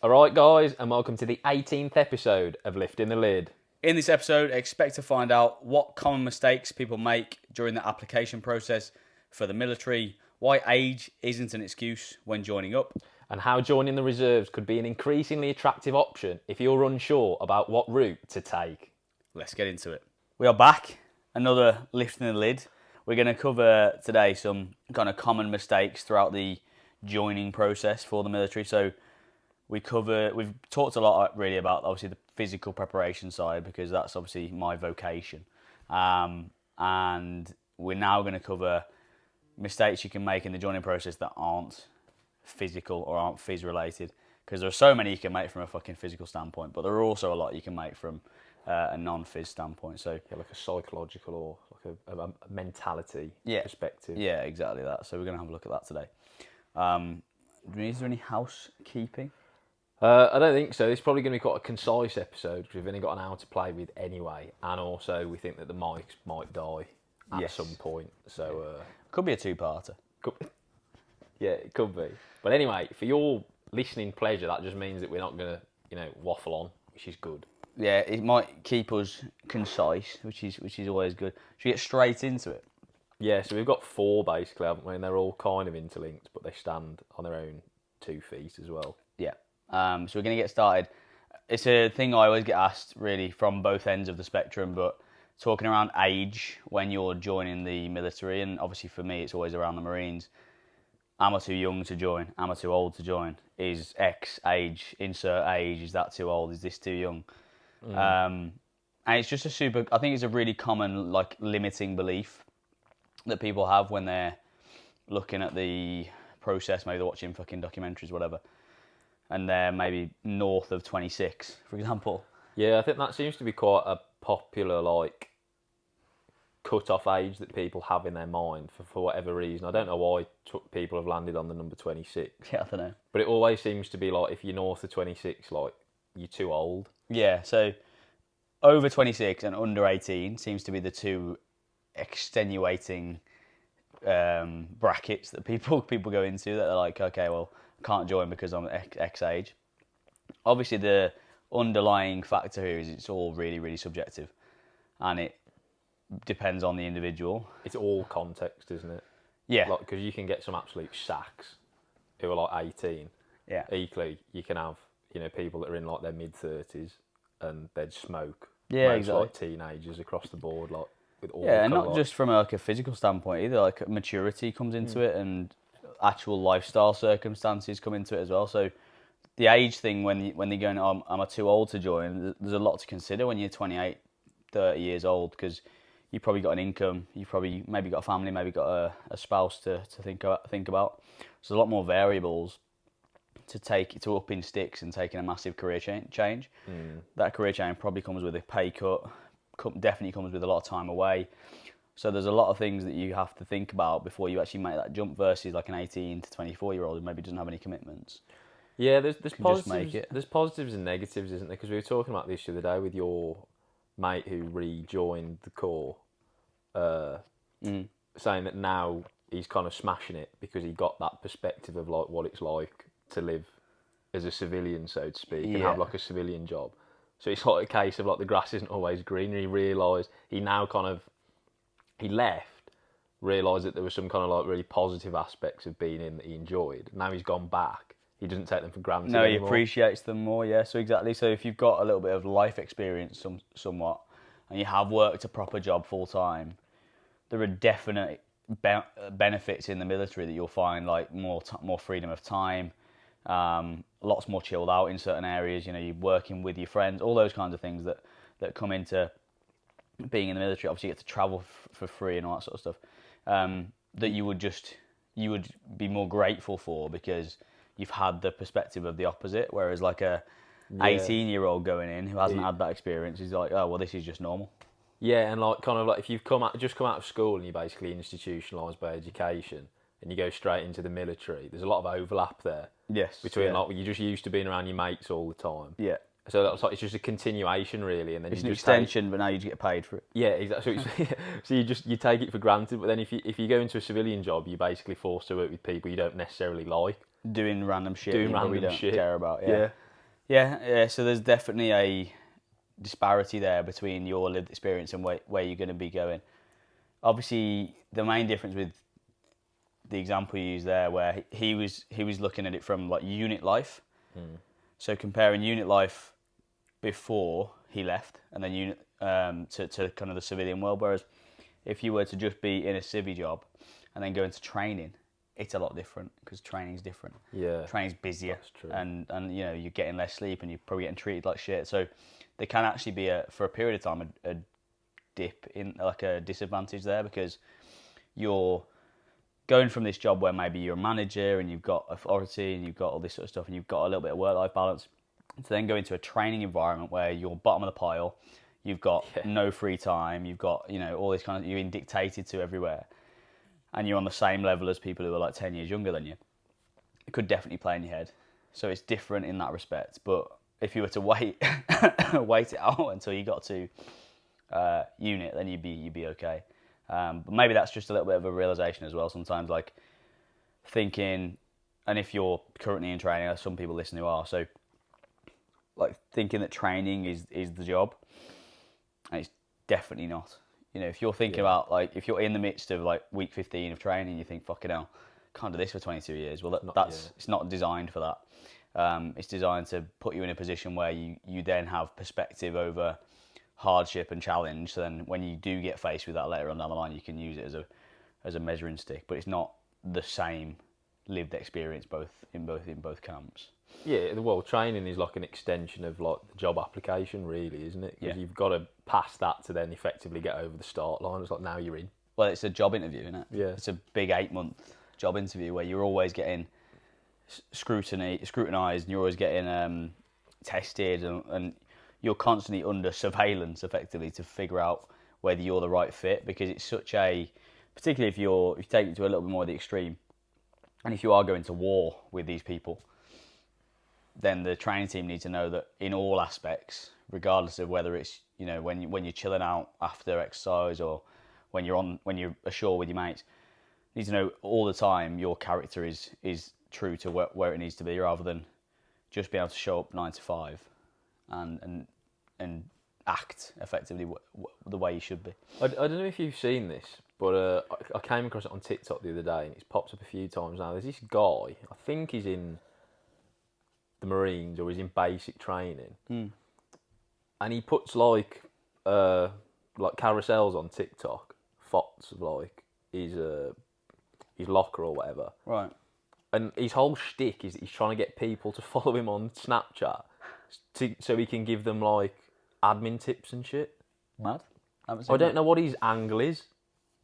Alright guys, and welcome to the 18th episode of Lifting the Lid. In this episode, expect to find out what common mistakes people make during the application process for the military, why age isn't an excuse when joining up, And how joining the reserves could be an increasingly attractive option if you're unsure about what route to take. Let's get into it. We are back, another Lifting the Lid. We're going to cover today some kind of common mistakes throughout the joining process for the military. So we've talked a lot really about obviously the physical preparation side because that's obviously my vocation. And we're now going to cover mistakes you can make in the joining process that aren't physical or aren't phys related, because there are so many you can make from a fucking physical standpoint, but there are also a lot you can make from a non-phys standpoint. So Yeah, like a psychological or like a mentality perspective. Yeah, exactly that. So we're going to have a look at that today. Is there any housekeeping? I don't think so. It's probably going to be quite a concise episode because we've only got an hour to play with anyway, and also we think that the mics might die at some point. So could be a two-parter. Yeah, it could be. But anyway, for your listening pleasure, that just means that we're not going to, waffle on, which is good. Yeah, it might keep us concise, which is always good. Should we get straight into it? Yeah, so we've got 4 basically, haven't we? And they're all kind of interlinked, but they stand on their own 2 feet as well. Yeah. So we're going to get started. It's a thing I always get asked, really, from both ends of the spectrum, but talking around age when you're joining the military, and obviously for me it's always around the Marines. Am I too young to join? Am I too old to join? Is X age, insert age, is that too old? Is this too young? And it's just I think it's a really common, limiting belief that people have when they're looking at the process, maybe they're watching fucking documentaries, whatever, and they're maybe north of 26, for example. Yeah, I think that seems to be quite a popular, cut-off age that people have in their mind for whatever reason. I don't know why people have landed on the number 26. Yeah, I don't know. But it always seems to be if you're north of 26, you're too old. Yeah, so over 26 and under 18 seems to be the two extenuating brackets that people go into, that they're like, okay, well, I can't join because I'm X age. Obviously, the underlying factor here is it's all really, really subjective, and it depends on the individual. It's all context, isn't it? Yeah. Because you can get some absolute sacks who are 18. Yeah. Equally, you can have people that are in their mid-30s and they'd smoke. Yeah, Most, exactly. Teenagers across the board, with all. Yeah, and not just from a physical standpoint either. Maturity comes into it, and actual lifestyle circumstances come into it as well. So the age thing, when they're going, am I too old to join? There's a lot to consider when you're 28, 30 years old, because you've probably got an income, you've probably maybe got a family, maybe got a spouse to think about. So there's a lot more variables to up in sticks and taking a massive career change. That career change probably comes with a pay cut, definitely comes with a lot of time away. So there's a lot of things that you have to think about before you actually make that jump versus an 18 to 24-year-old who maybe doesn't have any commitments. Yeah, there's positives. There's positives and negatives, isn't there? Because we were talking about this the other day with your mate who rejoined the Corps, saying that now he's kind of smashing it because he got that perspective of what it's like to live as a civilian, so to speak, and have a civilian job. So it's a case of the grass isn't always green. And he realised he left, realised that there was some kind of really positive aspects of being in that he enjoyed. Now he's gone back. He doesn't take them for granted anymore. He appreciates them more, yeah. So exactly. So if you've got a little bit of life experience somewhat, and you have worked a proper job full time, there are definite benefits in the military that you'll find, more freedom of time, lots more chilled out in certain areas. You're working with your friends, all those kinds of things that come into being in the military. Obviously, you get to travel for free and all that sort of stuff. That you would be more grateful for because you've had the perspective of the opposite. Whereas a 18-year-old going in who hasn't had that experience is like, oh well, this is just normal. Yeah, and if you've just come out of school and you're basically institutionalised by education and you go straight into the military, there's a lot of overlap there. Yes. Between you're just used to being around your mates all the time. Yeah. So that's it's just a continuation really, and then it's an extension, but now you just get paid for it. Yeah, exactly. So you take it for granted, but then if you go into a civilian job, you're basically forced to work with people you don't necessarily like, doing random shit, you don't care about. Yeah. Yeah. So there's definitely a disparity there between your lived experience and where you're going to be going. Obviously, the main difference with the example you used there, where he was looking at it from like unit life. So comparing unit life before he left, and then unit to kind of the civilian world. Whereas if you were to just be in a civvy job and then go into training, it's a lot different because training's different. Yeah, training's busier, that's true. and you know, you're getting less sleep and you're probably getting treated like shit. So there can actually be for a period of time a dip in, like a disadvantage there, because you're going from this job where maybe you're a manager and you've got authority and you've got all this sort of stuff and you've got a little bit of work-life balance, to then go into a training environment where you're bottom of the pile, you've got no free time, you've got, you know, all this kind of, you're being dictated to everywhere, and you're on the same level as people who are like 10 years younger than you. It could definitely play in your head. So it's different in that respect. But if you were to wait it out until you got to unit, then you'd be okay. But maybe that's just a little bit of a realization as well. Sometimes, like thinking, and if you're currently in training, there's some people listening who are, so like thinking that training is the job, and it's definitely not. You know, if you're thinking about, like, if you're in the midst of like week 15 of training, you think, fucking hell, can't do this for 22 years. Well, it's not designed for that. It's designed to put you in a position where you then have perspective over hardship and challenge. So then when you do get faced with that later on down the line, you can use it as a measuring stick. But it's not the same lived experience in both camps. Yeah, well, training is like an extension of like the job application, really, isn't it? Because you've got to pass that to then effectively get over the start line. It's like, now you're in. Well, it's a job interview, isn't it? Yeah. It's a big 8-month job interview where you're always getting scrutinised, and you're always getting tested, and you're constantly under surveillance, effectively, to figure out whether you're the right fit, because it's such a, particularly if you take it to a little bit more of the extreme, and if you are going to war with these people, then the training team need to know that in all aspects, regardless of whether it's, you know, when you're chilling out after exercise or when you're ashore with your mates, you need to know all the time your character is true to where it needs to be, rather than just being able to show up 9 to 5 and act effectively the way you should be. I don't know if you've seen this, but I came across it on TikTok the other day, and it's popped up a few times now. There's this guy, I think he's in the Marines or he's in basic training, and he puts like carousels on TikTok, thoughts of like his locker or whatever. Right. And his whole shtick is that he's trying to get people to follow him on Snapchat so he can give them like admin tips and shit. Mad. I don't know what his angle is.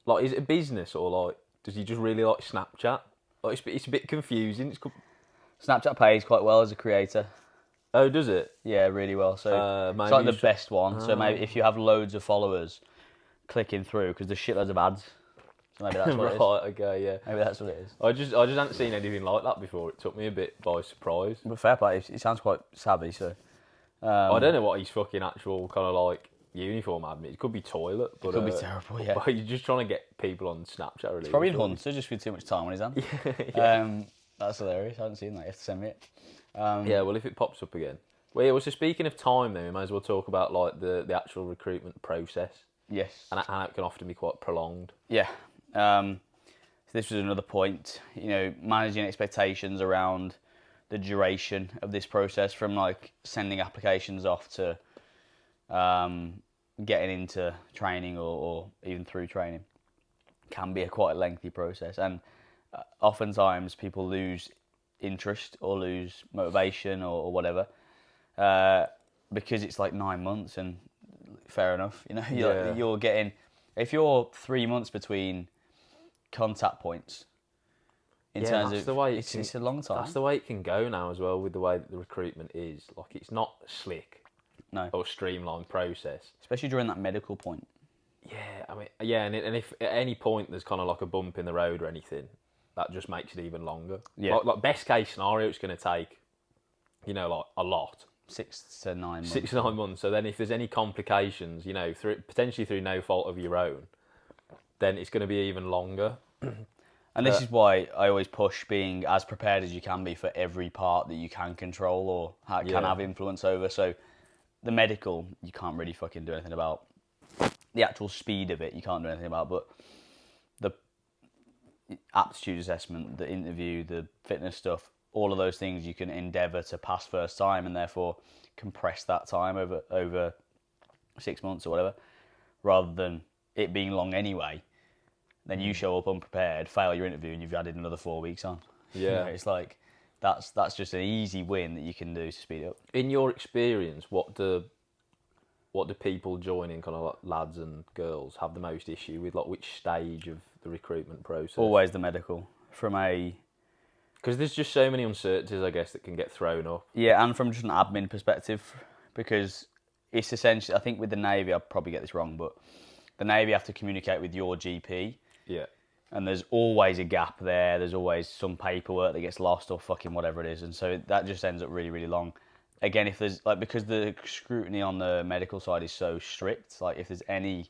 Like, is it a business, or like does he just really like Snapchat? Like, it's a bit confusing. Snapchat pays quite well as a creator. Oh, does it? Yeah, really well. So it's like the best one. So maybe if you have loads of followers clicking through, because there's shitloads of ads. So maybe that's what it is. Right, okay, yeah. Maybe that's what it is. I just hadn't seen anything like that before. It took me a bit by surprise. But fair play, he sounds quite savvy, so... I don't know what his fucking actual kind of like uniform admin. It could be toilet, but... It could be terrible, yeah. But he's just trying to get people on Snapchat, really. It's probably in Hunter, just with too much time on his hands. Yeah. That's hilarious. I haven't seen that. You have to send me it. Yeah, well, if it pops up again. Well, yeah, so speaking of time, then, we might as well talk about like the actual recruitment process. Yes. And how it can often be quite prolonged. Yeah. So this was another point, you know, managing expectations around the duration of this process, from like sending applications off to getting into training or even through training, can be a quite lengthy process. And oftentimes people lose interest or lose motivation or whatever because it's like 9 months, and fair enough, you know, you're getting, if you're 3 months between contact points in terms of the way it's a long time. That's the way it can go now as well, with the way that the recruitment is. Like, it's not slick or streamlined process, especially during that medical point. Yeah, I mean, yeah, and if at any point there's kind of like a bump in the road or anything, that just makes it even longer. Yeah. Like best case scenario, it's going to take, you know, like a lot. 6 to 9 months. 6 to 9 months. So then if there's any complications, you know, potentially through no fault of your own, then it's going to be even longer. And this is why I always push being as prepared as you can be for every part that you can control or can have influence over. So the medical, you can't really fucking do anything about. The actual speed of it, you can't do anything about. But the aptitude assessment, the interview, the fitness stuff, all of those things you can endeavour to pass first time and therefore compress that time over 6 months or whatever, rather than it being long anyway. Then you show up unprepared, fail your interview, and you've added another 4 weeks on. Yeah. It's like that's just an easy win that you can do to speed up. In your experience, what do people joining, kind of like lads and girls, have the most issue with? Like, which stage of the recruitment process? Always the medical. Because there's just so many uncertainties, I guess, that can get thrown up. Yeah, and from just an admin perspective, because it's essentially, I think with the Navy, I'll probably get this wrong, but the Navy have to communicate with your GP. Yeah. And there's always a gap there. There's always some paperwork that gets lost or fucking whatever it is. And so that just ends up really, really long. Again, if there's, like, because the scrutiny on the medical side is so strict, like, if there's any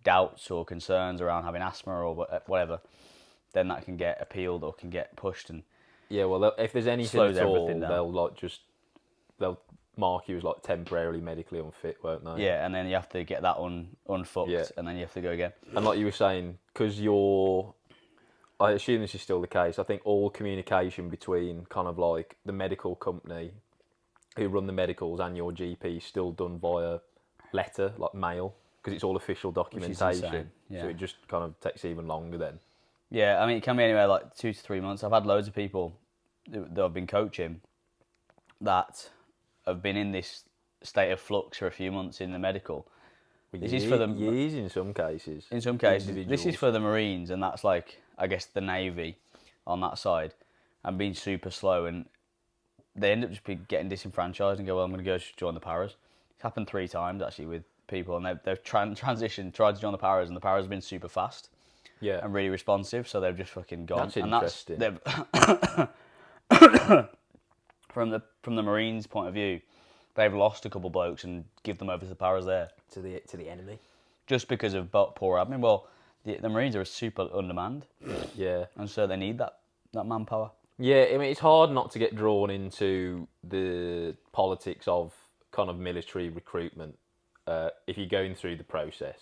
doubts or concerns around having asthma or whatever, then that can get appealed or can get pushed. And yeah, well, if there's anything slows at all, everything down. they'll mark you as like temporarily medically unfit, won't they? Yeah, and then you have to get that unfucked, and then you have to go again. And like you were saying, because I assume this is still the case, I think all communication between kind of like the medical company who run the medicals and your GP is still done via letter, like mail, because it's all official documentation. Yeah. So it just kind of takes even longer then. Yeah, I mean, it can be anywhere like 2 to 3 months. I've had loads of people that I've been coaching that have been in this state of flux for a few months in the medical. This is for them. Years in some cases. In some cases, this is for the Marines, and that's like, I guess, the Navy on that side, and being super slow, and they end up just getting disenfranchised and go, well, I'm going to go join the Paras. It's happened 3 times actually with people, and they've transitioned, tried to join the Paras, and the Paras have been super fast. Yeah. And really responsive, so they've just fucking gone. That's interesting. From the Marines' point of view, they've lost a couple blokes and give them over to the Paras there. To the enemy. Just because of poor admin. Well, the Marines are super undermanned. Yeah. And so they need that manpower. Yeah, I mean, it's hard not to get drawn into the politics of kind of military recruitment if you're going through the process.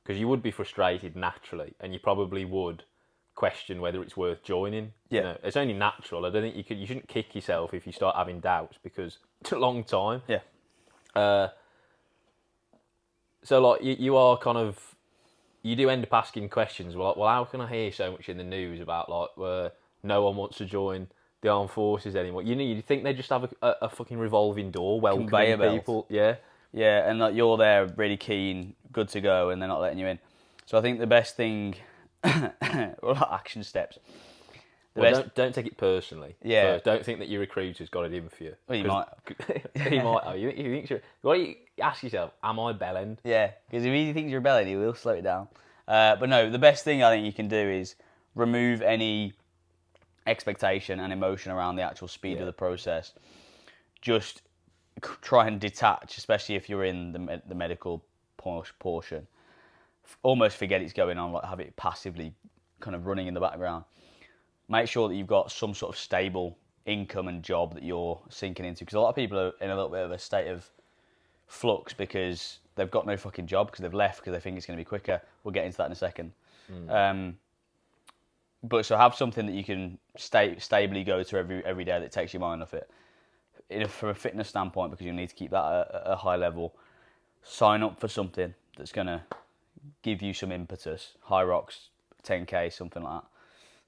Because you would be frustrated naturally, and you probably would question whether it's worth joining. Yeah. You know, it's only natural. I don't think you shouldn't kick yourself if you start having doubts, because it's a long time. Yeah. So like you are kind of, you do end up asking questions. Well, how can I hear so much in the news about like where no one wants to join the armed forces anymore? You think they just have a fucking revolving door welcoming people? Yeah. Yeah, and like you're there really keen, good to go, and they're not letting you in. So I think the best thing, action steps. Don't take it personally. Yeah. First. Don't think that your recruiter's got it in for you. Well, you might. He might. Oh, you think you're... What do you ask yourself? Am I bellend? Yeah, because if he thinks you're belling, he will slow it down. But no, the best thing I think you can do is remove any expectation and emotion around the actual speed of the process. Just try and detach, especially if you're in the medical portion. Almost forget it's going on, like have it passively kind of running in the background. Make sure that you've got some sort of stable income and job that you're sinking into, because a lot of people are in a little bit of a state of flux because they've got no fucking job because they've left because they think it's going to be quicker. We'll get into that in a second. But so have something that you can stably go to every day that takes your mind off it. From a fitness standpoint, because you need to keep that at a high level, sign up for something that's going to give you some impetus. High rocks, 10k, something like that.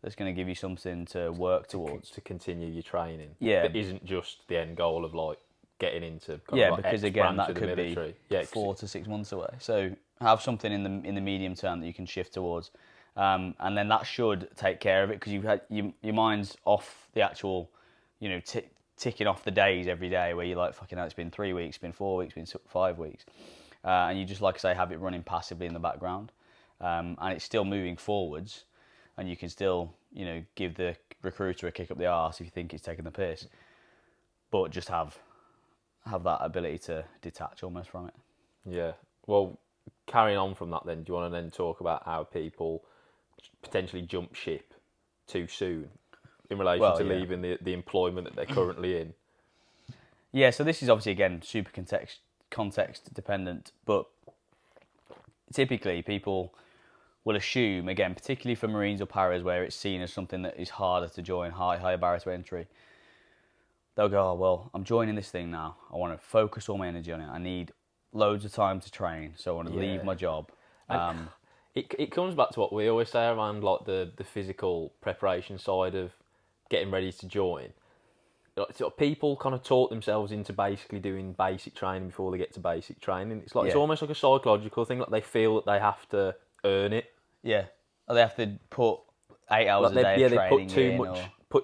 That's going to give you something to work towards. To continue your training. Yeah. That isn't just the end goal of like getting into because again that could be military. 4 to 6 months away. So have something in the medium term that you can shift towards, and then that should take care of it, because you've had your mind's off the actual, ticking off the days every day where you're like, fucking hell, it's been 3 weeks, been 4 weeks, been 5 weeks, and you just, like I say, have it running passively in the background, and it's still moving forwards, and you can still give the recruiter a kick up the arse if you think it's taking the piss, but just have that ability to detach almost from it. Yeah. Well, carrying on from that then, do you want to then talk about how people potentially jump ship too soon in relation to leaving the employment that they're currently in? Yeah, so this is obviously, again, super context dependent, but typically people will assume, again, particularly for Marines or Paras, where it's seen as something that is harder to join, higher barrier to entry, they'll go, oh, well, I'm joining this thing now. I want to focus all my energy on it. I need loads of time to train, so I want to leave my job. It comes back to what we always say around like the physical preparation side of getting ready to join. So people kind of taught themselves into basically doing basic training before they get to basic training. It's like it's almost like a psychological thing. Like they feel that they have to earn it. Yeah, or they have to put 8 hours a day of training.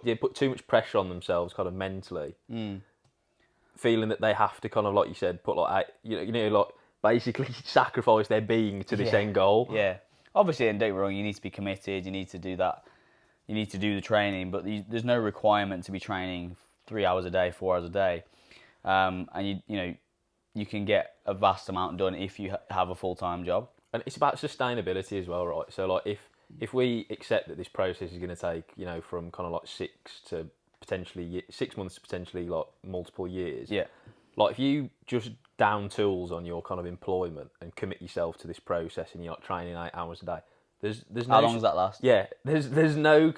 They put too much pressure on themselves, kind of mentally. Feeling that they have to kind of, like you said, put like like basically sacrifice their being to this end goal. Yeah, obviously, and don't get me wrong, you need to be committed. You need to do that. You need to do the training, but there's no requirement to be training 3 hours a day, 4 hours a day, and you can get a vast amount done if you have a full-time job. And it's about sustainability as well, right? So like if we accept that this process is going to take from kind of like 6 months to potentially like multiple years. Yeah. Like if you just down tools on your kind of employment and commit yourself to this process and you're like training 8 hours a day. There's no, how long does that last? Yeah, there's no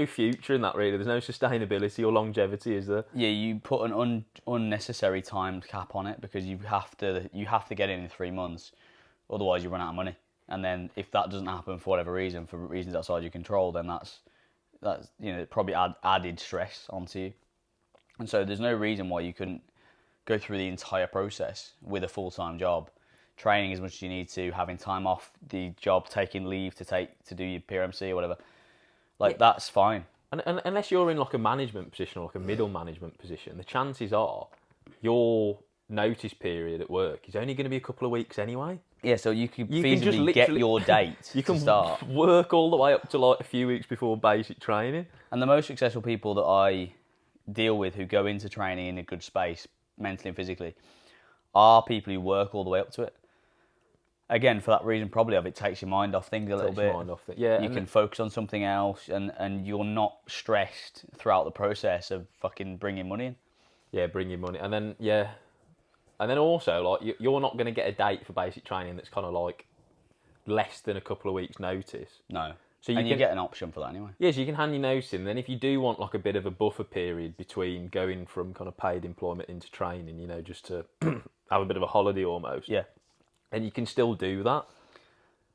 future in that really. There's no sustainability or longevity, is there? Yeah, you put an unnecessary time cap on it because you have to get in 3 months, otherwise you run out of money. And then if that doesn't happen for whatever reason, for reasons outside your control, then that's probably added stress onto you. And so there's no reason why you couldn't go through the entire process with a full-time job, training as much as you need to, having time off the job, taking leave to do your PRMC or whatever. That's fine. And unless you're in like a management position or like a middle management position, the chances are your notice period at work is only going to be a couple of weeks anyway. Yeah, so you can feasibly get your date you can to start. Work all the way up to like a few weeks before basic training. And the most successful people that I deal with who go into training in a good space, mentally and physically, are people who work all the way up to it. Again, for that reason, probably it takes your mind off things a little bit. Yeah, you can focus on something else, and you're not stressed throughout the process of fucking bringing money in. Yeah, bringing money, and then also like you're not going to get a date for basic training that's kind of like less than a couple of weeks' notice. No. So you get an option for that anyway. Yeah, so you can hand your notice in. Then if you do want like a bit of a buffer period between going from kind of paid employment into training, just to have a bit of a holiday almost. Yeah. And you can still do that.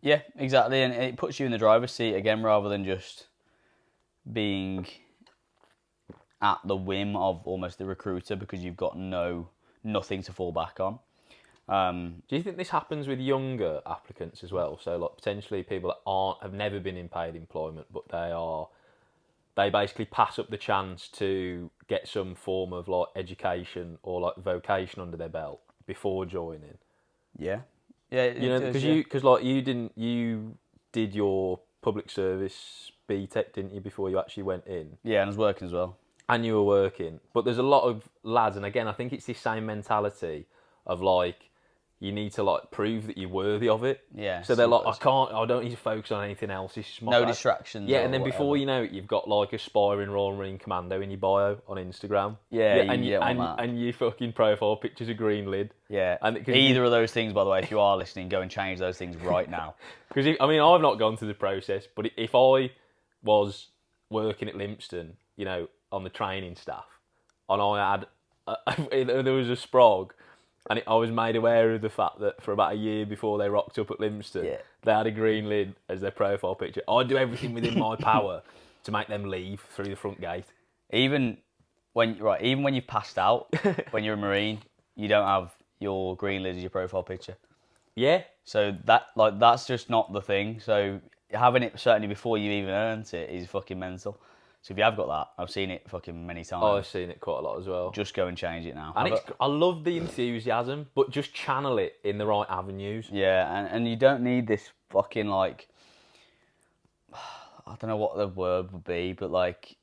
Yeah, exactly. And it puts you in the driver's seat again rather than just being at the whim of almost the recruiter because you've got nothing to fall back on. Do you think this happens with younger applicants as well? So like potentially people that have never been in paid employment, but they basically pass up the chance to get some form of like education or like vocation under their belt before joining. Yeah. Yeah, because you did your public service BTEC, didn't you, before you actually went in? Yeah, and I was working as well. And you were working, but there's a lot of lads, and again, I think it's this same mentality of like you need to like prove that you're worthy of it. Yeah. So they're like, I don't need to focus on anything else. It's just no distractions. Yeah, and then before you know it, you've got like aspiring Royal Marine Commando in your bio on Instagram. Yeah, and your fucking profile picture's a green lid. Yeah. And either of those things, by the way, if you are listening, go and change those things right now. Because I've not gone through the process, but if I was working at Lympstone, on the training staff, and I had there was a sprog. And I was made aware of the fact that for about a year before they rocked up at Lympstone, they had a green lid as their profile picture. I'd do everything within my power to make them leave through the front gate. Even when you've passed out, when you're a Marine, you don't have your green lid as your profile picture. Yeah. So that's just not the thing. So having it certainly before you even earned it is fucking mental. So if you have got that, I've seen it fucking many times. Oh, I've seen it quite a lot as well. Just go and change it now. And I love the enthusiasm, but just channel it in the right avenues. Yeah, and you don't need this fucking like, I don't know what the word would be, but like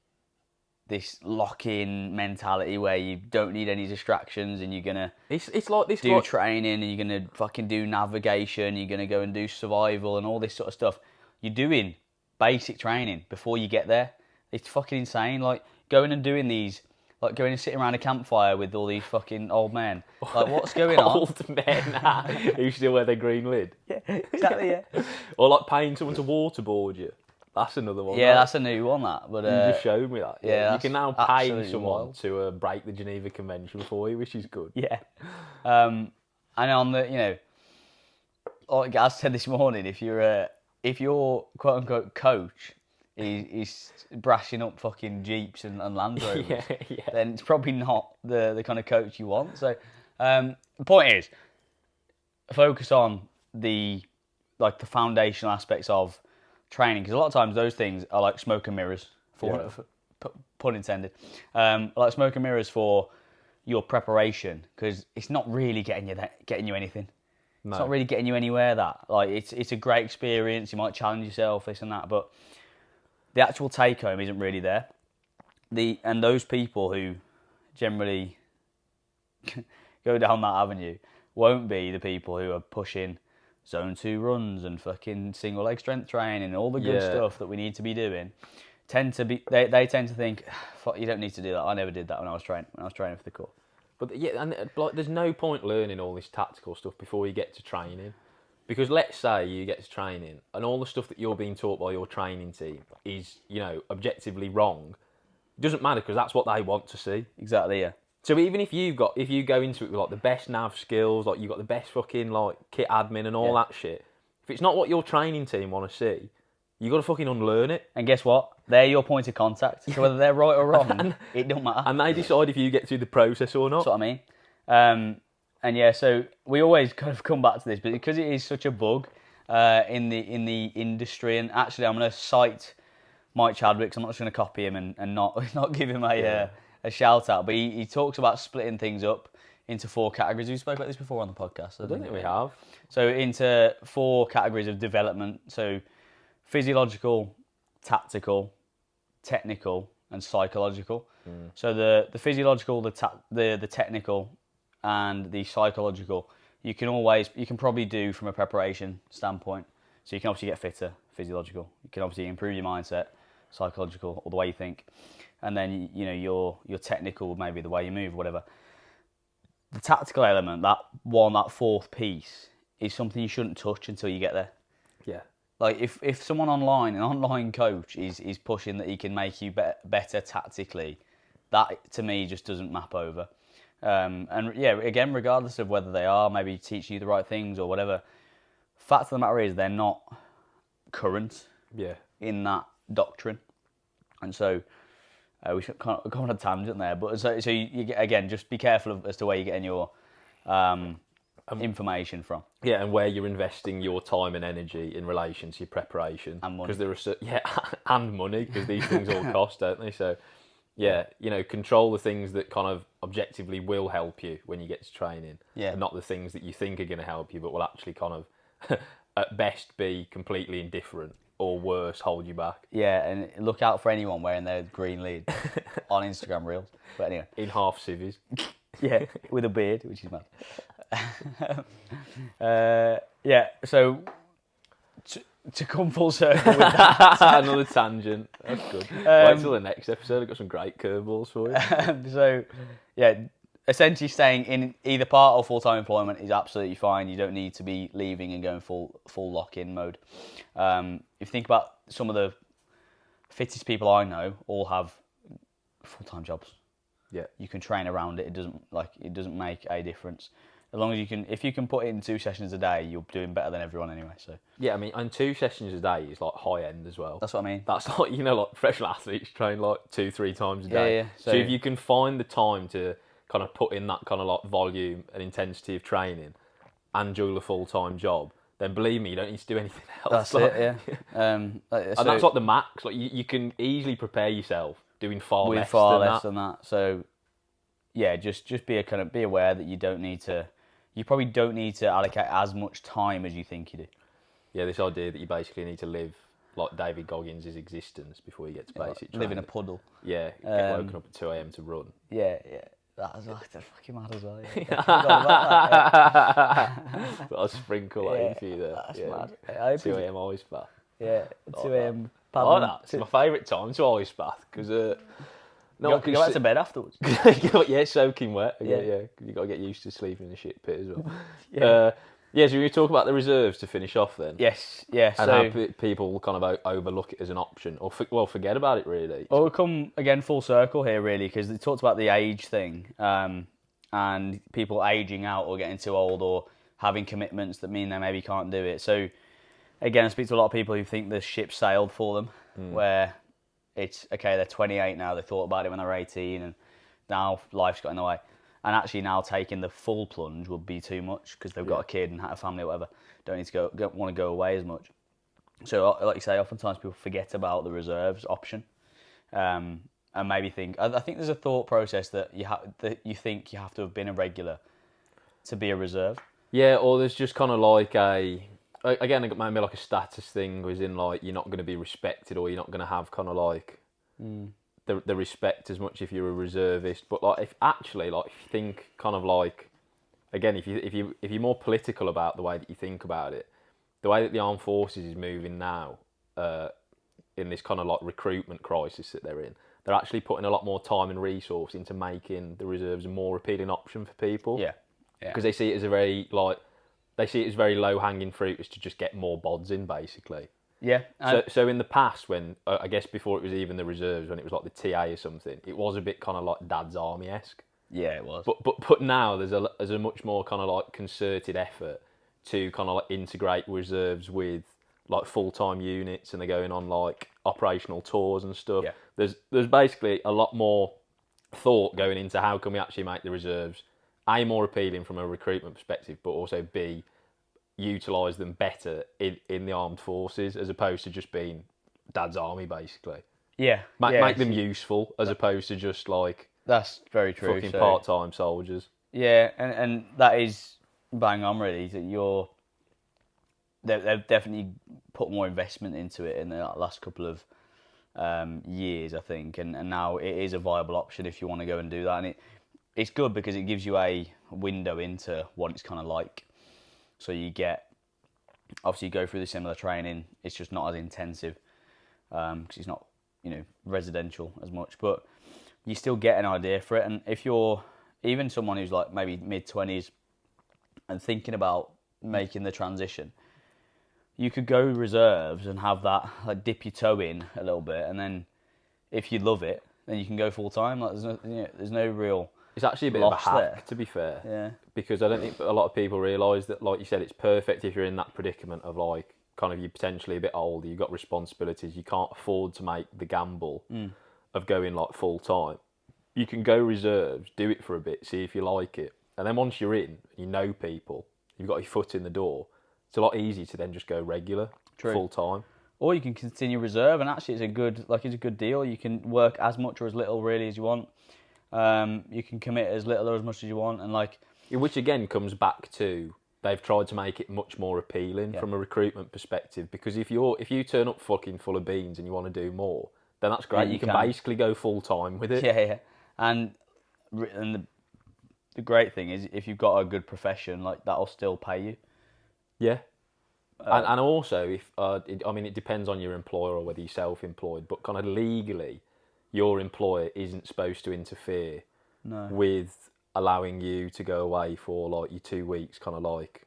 this lock-in mentality where you don't need any distractions and you're gonna it's like this do training and you're gonna fucking do navigation, you're gonna go and do survival and all this sort of stuff. You're doing basic training before you get there. It's fucking insane. Like, going and doing these, like, going and sitting around a campfire with all these fucking old men. Like, what's going on? Old men who still wear their green lid. Yeah, exactly, yeah. Or like paying someone to waterboard you. That's another one. Yeah, right? that's a new one, that. But, You just showed me that. yeah, you can now that's pay absolutely someone wild. to break the Geneva Convention for you, which is good. Yeah. And on the, you know, like I said this morning, if your quote unquote coach is brashing up fucking Jeeps and Land Rovers, yeah. then it's probably not the kind of coach you want. So the point is, focus on the foundational aspects of training, because a lot of times those things are like smoke and mirrors for pun intended, like smoke and mirrors for your preparation, because it's not really getting you anything. No. It's not really getting you anywhere. That, like, it's a great experience. You might challenge yourself, this and that, but the actual take home isn't really there. And those people who generally go down that avenue won't be the people who are pushing zone 2 runs and fucking single leg strength training and all the good stuff that we need to be doing. They tend to think, fuck, you don't need to do that. I never did that when I was training for the Corps. But yeah, and like, there's no point learning all this tactical stuff before you get to training. Because let's say you get to training and all the stuff that you're being taught by your training team is, you know, objectively wrong. It doesn't matter, because that's what they want to see. Exactly, yeah. So even if you go into it with like the best nav skills, like you've got the best fucking like kit admin and all that shit, if it's not what your training team want to see, you got to fucking unlearn it. And guess what? They're your point of contact. So whether they're right or wrong, it don't matter. And they decide if you get through the process or not. That's what I mean. And yeah, so we always kind of come back to this, but because it is such a bug in the industry, and actually I'm going to cite Mike Chadwick, so I'm not just going to copy him and not give him a shout out, but he talks about splitting things up into 4 categories. We spoke about this before on the podcast. I don't think we have. So into 4 categories of development. So physiological, tactical, technical, and psychological. So the physiological, the technical, and the psychological, you can probably do from a preparation standpoint. So you can obviously get fitter, physiological. You can obviously improve your mindset, psychological, or the way you think. And then, you know, your technical, maybe the way you move, whatever. The tactical element, that 4th piece, is something you shouldn't touch until you get there. Yeah. Like, if someone online, an online coach, is pushing that he can make you better tactically, that to me just doesn't map over. And yeah, again, regardless of whether they are maybe teaching you the right things or whatever, fact of the matter is they're not current in that doctrine. And so we should kind of go on a tangent there, but so you get, again, just be careful as to where you're getting your information from. Yeah, and where you're investing your time and energy in relation to your preparation. And money. Because and money, because these things all cost, don't they? So, yeah, you know, control the things that kind of objectively will help you when you get to training. Yeah. And not the things that you think are going to help you, but will actually kind of, at best, be completely indifferent, or worse, hold you back. Yeah, and look out for anyone wearing their green lead on Instagram Reels. But anyway. In half civvies. Yeah, with a beard, which is mad. Yeah, so to come full circle with that. Another tangent. That's good. Wait till the next episode. I've got some great curveballs for you. So, yeah, essentially staying in either part or full-time employment is absolutely fine. You don't need to be leaving and going full lock-in mode. If you think about some of the fittest people I know, all have full-time jobs. Yeah, you can train around it. It doesn't make a difference. As long as if you can put it in 2 sessions a day, you're doing better than everyone anyway. So yeah, I mean, and 2 sessions a day is like high end as well. That's what I mean. That's like, you know, like professional athletes train like 2-3 times a day. Yeah. So if you can find the time to kind of put in that kind of like volume and intensity of training and juggle a full-time job, then believe me, you don't need to do anything else. That's it. Yeah. And that's like the max. Like you can easily prepare yourself doing far less than that. So yeah, just be aware that you probably don't need to allocate as much time as you think you do. Yeah, this idea that you basically need to live like David Goggins' existence before you get to basic training. Live in a puddle. Yeah, get woken up at 2 a.m. to run. Yeah. That's fucking mad as well. Yeah. I forgot about that. I'll sprinkle that into you there. That's mad. 2 a.m. always fast. Yeah, 2 a.m. Oh, that's my favourite time to ice bath because you go back to bed afterwards. yeah, soaking wet. Yeah, you got to get used to sleeping in the shit pit as well. So we talk about the reserves to finish off then. Yes, yeah. And So how people kind of overlook it as an option, or forget about it really. Well, we come again full circle here really, because they talked about the age thing, and people aging out or getting too old or having commitments that mean they maybe can't do it. So again, I speak to a lot of people who think the ship sailed for them, where it's okay, they're 28 now, they thought about it when they were 18, and now life's got in the way. And actually now taking the full plunge would be too much because they've got a kid and had a family or whatever. Don't need to want to go away as much. So like you say, oftentimes people forget about the reserves option, and maybe think. I think there's a thought process that you think you have to have been a regular to be a reserve. Yeah, or there's just kind of like again, maybe like a status thing, was in like you're not going to be respected, or you're not going to have kind of like the respect as much if you're a reservist. But like if you think kind of like, again, if you're more political about the way that you think about it, the way that the armed forces is moving now, in this kind of like recruitment crisis that they're in, they're actually putting a lot more time and resource into making the reserves a more appealing option for people. Yeah. Because they see it as very low hanging fruit, is to just get more bods in basically. Yeah. So in the past, when I guess before it was even the reserves, when it was like the TA or something, it was a bit kind of like Dad's Army-esque. Yeah, it was. But now there's a much more kind of like concerted effort to kind of like integrate reserves with like full-time units, and they're going on like operational tours and stuff. Yeah. There's basically a lot more thought going into how can we actually make the reserves A, more appealing from a recruitment perspective, but also B, utilise them better in the armed forces, as opposed to just being Dad's Army basically. Yeah. Make them useful as opposed to just like that's very true. Fucking part-time soldiers. Yeah, and that is bang on really. That they've definitely put more investment into it in the last couple of years, I think, and now it is a viable option if you want to go and do that. And it's good because it gives you a window into what it's kind of like. So you obviously you go through the similar training. It's just not as intensive because it's not residential as much, but you still get an idea for it. And if you're even someone who's like maybe mid-20s and thinking about making the transition, you could go reserves and have that, like, dip your toe in a little bit, and then if you love it, then you can go full time. Like there's no real. It's actually a bit of a hack, there, to be fair. Yeah. Because I don't think a lot of people realise that, like you said, it's perfect if you're in that predicament of like kind of you're potentially a bit older, you've got responsibilities, you can't afford to make the gamble of going like full time. You can go reserves, do it for a bit, see if you like it, and then once you're in, you know people, you've got your foot in the door. It's a lot easier to then just go regular, full time. Or you can continue reserve, and actually it's a good deal. You can work as much or as little really as you want. You can commit as little or as much as you want, and which again comes back to they've tried to make it much more appealing from a recruitment perspective. Because if you turn up fucking full of beans and you want to do more, then that's great. You can basically go full time with it. Yeah. And the great thing is if you've got a good profession, like that'll still pay you. Yeah. And also, it depends on your employer or whether you're self-employed, but kind of legally, your employer isn't supposed to interfere with allowing you to go away for like your 2 weeks kind of like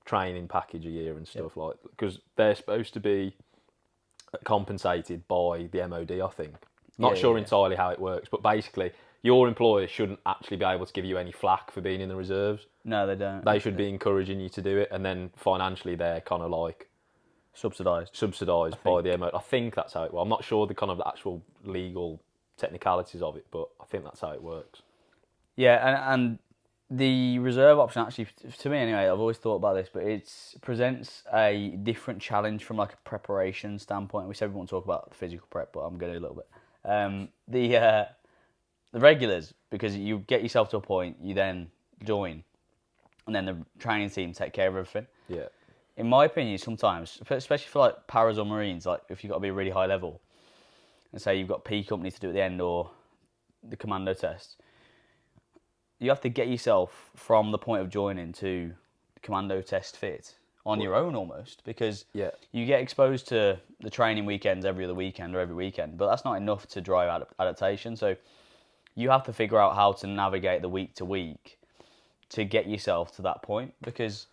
training package a year and stuff like that, because they're supposed to be compensated by the MOD, I think. Not sure entirely how it works, but basically your employer shouldn't actually be able to give you any flack for being in the reserves. No, they don't. They should be encouraging you to do it, and then financially they're kind of like subsidised by the MOD. I think that's how it works. I'm not sure the kind of the actual legal technicalities of it, but I think that's how it works. Yeah, and the reserve option actually, to me anyway, I've always thought about this, but it presents a different challenge from like a preparation standpoint. We said we won't talk about physical prep, but I'm going to do a little bit. The regulars, because you get yourself to a point, you then join, and then the training team take care of everything. Yeah. In my opinion, sometimes, especially for like paras or marines, like if you've got to be really high level, and say you've got P company to do at the end or the commando test, you have to get yourself from the point of joining to commando test fit on your own almost, because Yeah. you get exposed to the training weekends every other weekend or every weekend, but that's not enough to drive adaptation. So you have to figure out how to navigate the week to week to get yourself to that point, because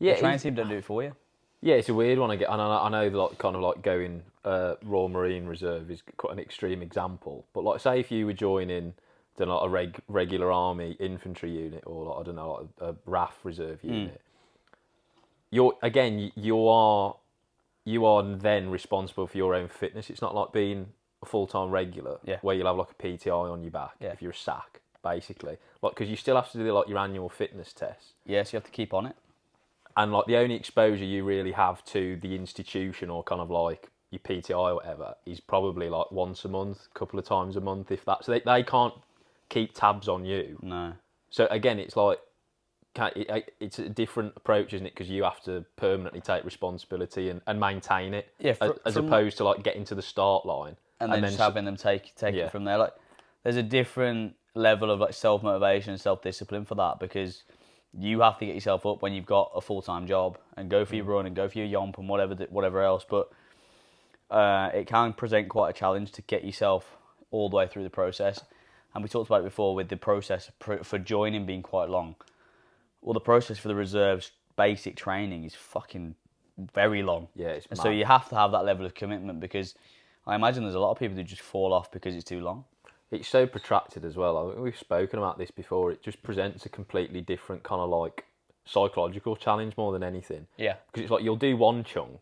the training team don't do it for you. Yeah, it's a weird one. I know like kind of like going Royal Marine Reserve is quite an extreme example, but like say if you were joining like a regular army infantry unit, or like, I don't know, like a RAF reserve unit, you are then responsible for your own fitness. It's not like being a full-time regular where you'll have like a PTI on your back if you're a SAC, basically, like because you still have to do like your annual fitness test. Yes, you have to keep on it. And like the only exposure you really have to the institution or kind of like your PTI or whatever is probably like once a month, a couple of times a month, if that. So they can't keep tabs on you. No. So again, it's like it's a different approach, isn't it? Because you have to permanently take responsibility and maintain it, as opposed to like getting to the start line and then just having them take it from there. Like there's a different level of like self motivation and self discipline for that, because you have to get yourself up when you've got a full-time job and go for your run and go for your yomp and whatever else. But it can present quite a challenge to get yourself all the way through the process. And we talked about it before with the process for joining being quite long. Well, the process for the reserves basic training is fucking very long. Yeah, it's mad. So you have to have that level of commitment, because I imagine there's a lot of people who just fall off because it's too long. It's so protracted as well. We've spoken about this before. It just presents a completely different kind of like psychological challenge more than anything. Yeah. Because it's like you'll do one chunk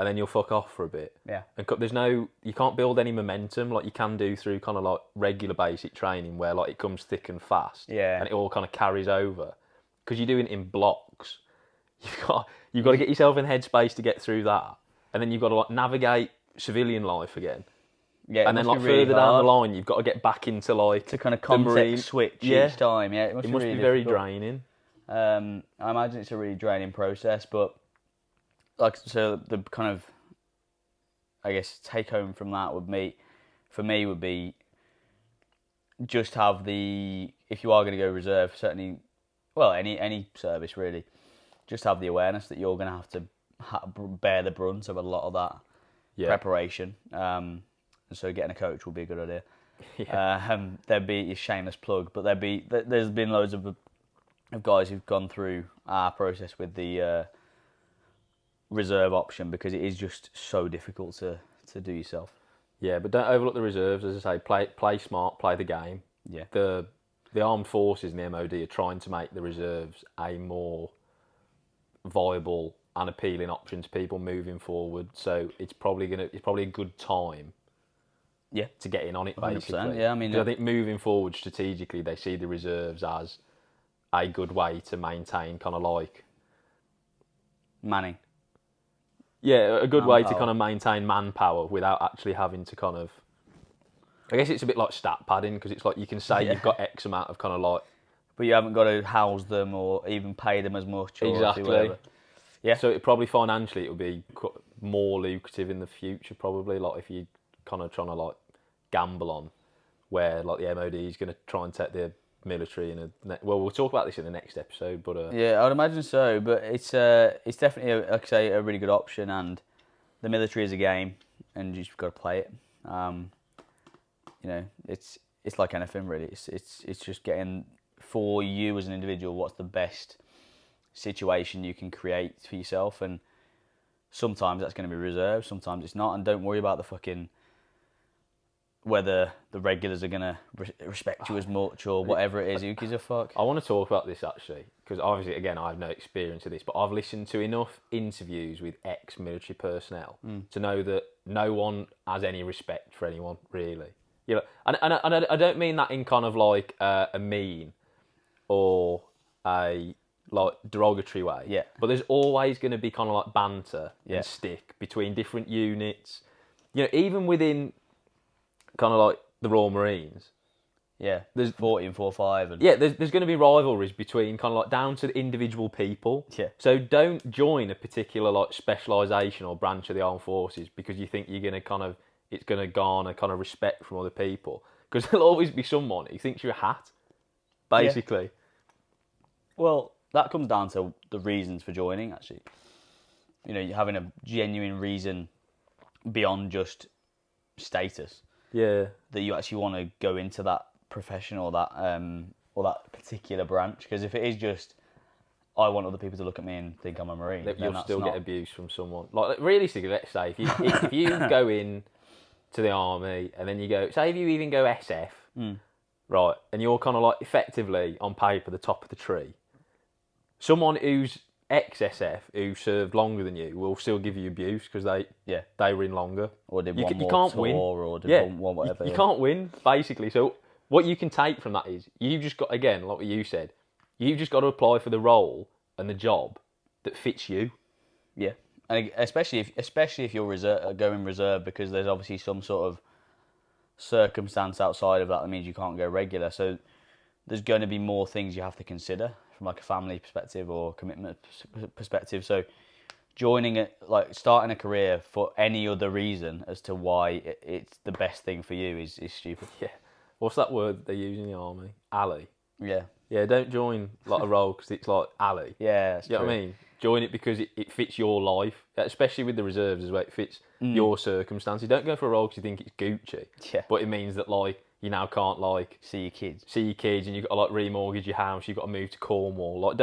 and then you'll fuck off for a bit. Yeah. And you can't build any momentum like you can do through kind of like regular basic training where like it comes thick and fast. Yeah. And it all kind of carries over. Because you're doing it in blocks. You've got to get yourself in headspace to get through that. And then you've got to like navigate civilian life again. Yeah, and then like really further down the line, you've got to get back into like to kind of context switch each time. Yeah, it must be very draining. I imagine it's a really draining process, but like so the kind of I guess take home from that would be just have the, if you are going to go reserve, certainly, well any service really, just have the awareness that you're going to have to bear the brunt of a lot of that preparation. So getting a coach will be a good idea. Yeah. There'd be a shameless plug, but there's been loads of guys who've gone through our process with the reserve option, because it is just so difficult to do yourself. Yeah, but don't overlook the reserves. As I say, play smart, play the game. Yeah. The armed forces and the MOD are trying to make the reserves a more viable and appealing option to people moving forward. So it's probably a good time. Yeah, to get in on it, basically. Yeah, I mean, I think moving forward strategically, they see the reserves as a good way to maintain kind of like manning. Yeah, a good way to kind of maintain manpower without actually having to kind of. I guess it's a bit like stat padding, because it's like you can say you've got X amount of kind of like, but you haven't got to house them or even pay them as much. Or exactly. Yeah. So probably financially it will be more lucrative in the future. Probably like if you kind of trying to like gamble on where like the MOD is going to try and take the military in we'll talk about this in the next episode, but yeah, I'd imagine so, but it's definitely like I say, a really good option, and the military is a game and you've just got to play it. It's like anything really. It's just getting, for you as an individual, what's the best situation you can create for yourself, and sometimes that's going to be reserved, sometimes it's not, and don't worry about the fucking whether the regulars are going to respect you as much or whatever it is. Who gives a fuck? I want to talk about this actually, because obviously, again, I have no experience of this, but I've listened to enough interviews with ex-military personnel to know that no one has any respect for anyone, really. You know, and I don't mean that in kind of like a mean or a like derogatory way. Yeah. But there's always going to be kind of like banter and stick between different units. You know, even within kind of like the Royal Marines. Yeah, there's 40 and 4-5. And... yeah, there's going to be rivalries between kind of like down to the individual people. Yeah. So don't join a particular like specialisation or branch of the armed forces because you think you're going to kind of, it's going to garner kind of respect from other people. Because there'll always be someone who thinks you're a hat, basically. Yeah. Well, that comes down to the reasons for joining, actually. you know, you're having a genuine reason beyond just status. Yeah. That you actually want to go into that profession or that particular branch. Because if it is just, I want other people to look at me and think I'm a Marine, That then you'll still not... get abuse from someone. Like realistically, let's say if you go in to the army and then you go, say if you even go SF, right, and you're kind of like effectively on paper the top of the tree. Someone who's ex-SF who served longer than you will still give you abuse because they were in longer. Or did you one more can't tour win. or did one whatever. You can't win, basically. So what you can take from that is you've just got, again, like what you said, you've just got to apply for the role and the job that fits you. Yeah, and especially if you're going reserve, because there's obviously some sort of circumstance outside of that that means you can't go regular. So there's going to be more things you have to consider from like a family perspective or commitment perspective. So starting a career for any other reason as to why it's the best thing for you is stupid. Yeah. What's that word they use in the army? Alley. Yeah. Yeah, don't join like a role because it's like alley. Yeah, that's you know what I mean? Join it because it fits your life, especially with the reserves as well. It fits your circumstances. Don't go for a role because you think it's Gucci. Yeah. But it means that like you now can't like see your kids, and you've got to like remortgage your house. You've got to move to Cornwall. Like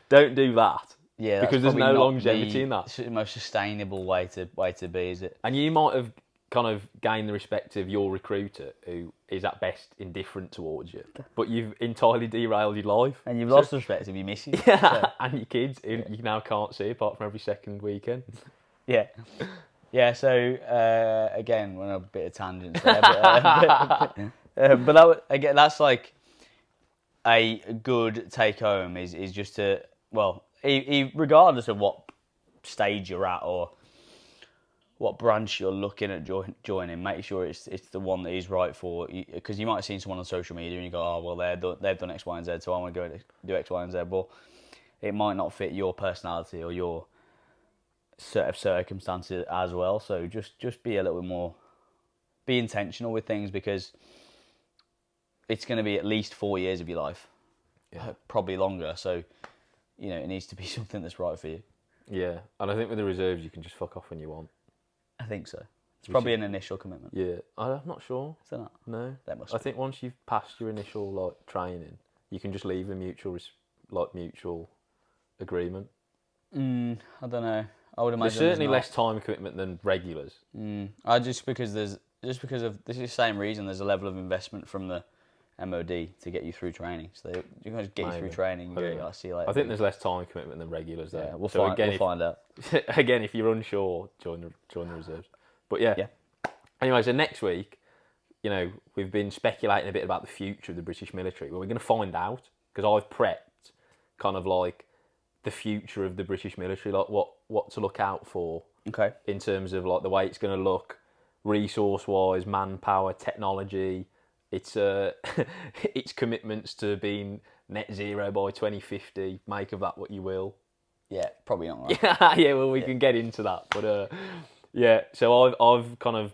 don't do that. Yeah, because there's no longevity in that. It's the most sustainable way to be, is it? And you might have kind of gained the respect of your recruiter, who is at best indifferent towards you, but you've entirely derailed your life. And you've lost the respect of your missus. Yeah, so. And your kids, who you now can't see apart from every second weekend. Yeah. Yeah, so, again, we're on a bit of tangents there, but that, that's like a good take-home is just to, well, regardless of what stage you're at or what branch you're looking at joining, make sure it's the one that is right for you, because you might have seen someone on social media and you go, oh, well, they've done X, Y, and Z, so I want to go do X, Y, and Z. Well, it might not fit your personality or your set of circumstances as well. So just be a little bit more, be intentional with things, because it's going to be at least 4 years of your life, probably longer. So, you know, it needs to be something that's right for you. Yeah, and I think with the reserves, you can just fuck off when you want. I think so. It's probably an initial commitment. Yeah, I'm not sure. Is that not? No, that must. I think once you've passed your initial like training, you can just leave a mutual agreement. I don't know. I would imagine there's certainly less time commitment than regulars. Just because of this is the same reason. There's a level of investment from the MOD to get you through training. So you can just get you through training. I'll see you later. I think there's less time commitment than regulars there. Yeah, we'll find out. Again, if you're unsure, join the reserves. But yeah. Anyway, so next week, you know, we've been speculating a bit about the future of the British military. Well, we're going to find out, because I've prepped kind of like the future of the British military, like what to look out for. Okay. In terms of like the way it's going to look, resource-wise, manpower, technology. It's its commitments to being net zero by 2050. Make of that what you will. Yeah, probably not right. Yeah, well, we can get into that, but yeah. So I've kind of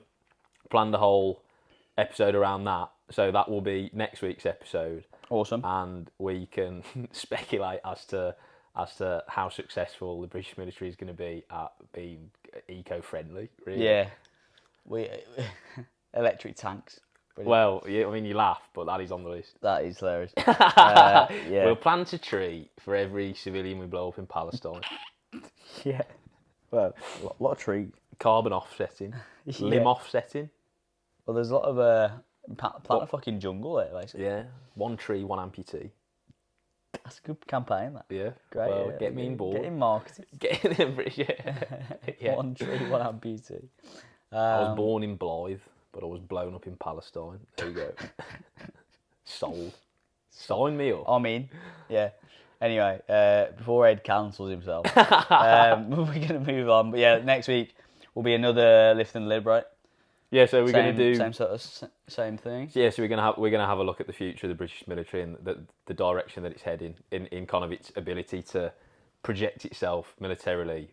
planned a whole episode around that. So that will be next week's episode. Awesome. And we can speculate as to how successful the British military is going to be at being eco-friendly. Really. Yeah. Electric tanks. Brilliant. Well, yeah, I mean, you laugh, but that is on the list. That is hilarious. Yeah. We'll plant a tree for every civilian we blow up in Palestine. Yeah. Well, a lot of tree. Carbon offsetting. Limb offsetting. Well, there's a lot of plant a fucking jungle there, basically. Yeah. One tree, one amputee. That's a good campaign, that. Yeah. Great. Well, get me in board. Get in marketing. Get in British. Yeah. One tree, one amputee. I was born in Blythe, but I was blown up in Palestine. There you go. Sold. Sign me up. I'm in. Yeah. Anyway, before Ed cancels himself, we're going to move on. But yeah, next week will be another Lift and Lib, right? Yeah, so we're going to do same thing. Yeah, so we're going to have a look at the future of the British military and the direction that it's heading in kind of its ability to project itself militarily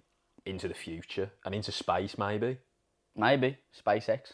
into the future and into space, maybe. Maybe SpaceX.